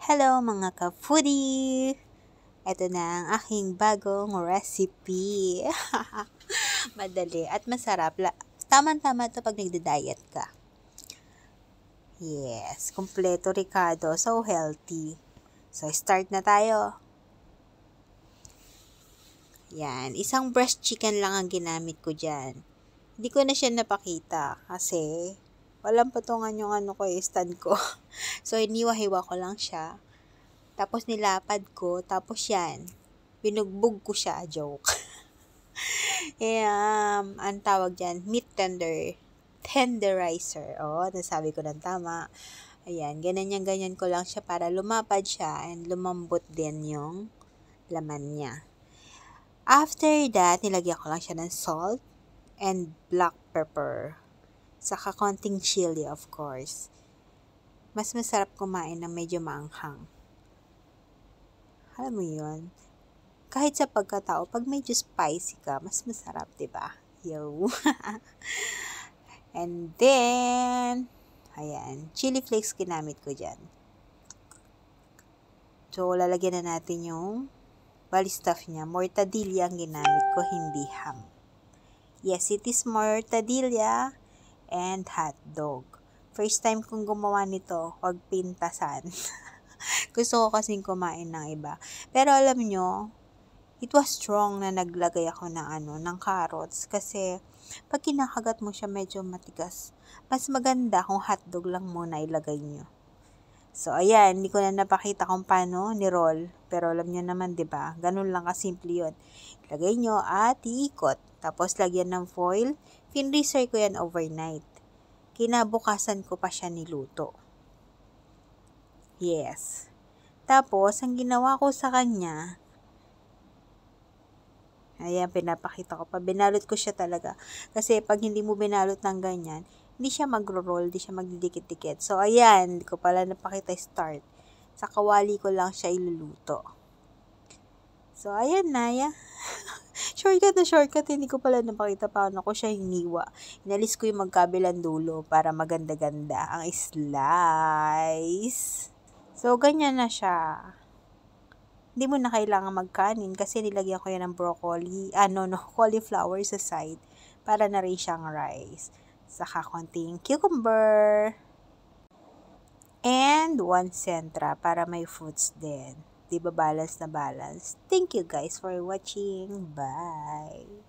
Hello mga ka-foodie! Ito na ang aking bagong recipe. Madali at masarap. Tama-tama ito pag nagda-diet ka. Yes, kompleto Ricardo. So healthy. So start na tayo. Yan, isang breast chicken lang ang ginamit ko dyan. Hindi ko na siya napakita kasi walang patungan yung stand ko. So iniwa-hiwa ko lang siya. Tapos nilapad ko, tapos yan, binugbog ko siya, joke. Ang tawag dyan, meat tenderizer. Nasabi ko ng tama. Ayan, ganyan ko lang siya para lumapad siya and lumambot din yung laman niya. After that, nilagyan ko lang siya ng salt and black pepper. Saka konting chili, of course. Mas masarap kumain ng medyo maanghang. Alam mo yun? Kahit sa pagkatao, pag medyo spicy ka, mas masarap, diba? Yo! And then, ayan, chili flakes ginamit ko dyan. So, lalagyan na natin yung bali stuff niya. Mortadilla ang ginamit ko, hindi ham. Yes, it is mortadilla and hotdog. First time kong gumawa nito, wag pintasan. Gusto ko kasing kumain ng iba. Pero alam nyo, it was strong na naglagay ako ng carrots. Kasi, pag kinakagat mo siya medyo matigas. Mas maganda kung hotdog lang muna ilagay nyo. So, ayan, hindi ko na napakita kung paano ni-roll. Pero alam nyo naman, diba? Ganun lang kasimple yun. Ilagay nyo at iikot. Tapos, lagyan ng foil. Finreezer ko yan overnight. Kinabukasan ko pa siya niluto. Yes. Tapos, ang ginawa ko sa kanya, ayan, pinapakita ko pa. Binalot ko siya talaga. Kasi, pag hindi mo binalot ng ganyan, hindi siya magro-roll, hindi siya magdidikit-dikit. So, ayan, hindi ko pala napakita start. Sa kawali ko lang siya iluluto. So, ayan na, shortcut, hindi ko pala napakita paano ko siya hiniwa. Inalis ko yung magkabilang dulo para maganda-ganda ang slice. So, ganyan na siya. Hindi mo na kailangan magkanin kasi nilagyan ko yan ng broccoli, cauliflower sa side para na rin siyang rice. Saka konting cucumber. And 1 centra para may fruits din. Diba balance na balance? Thank you guys for watching. Bye!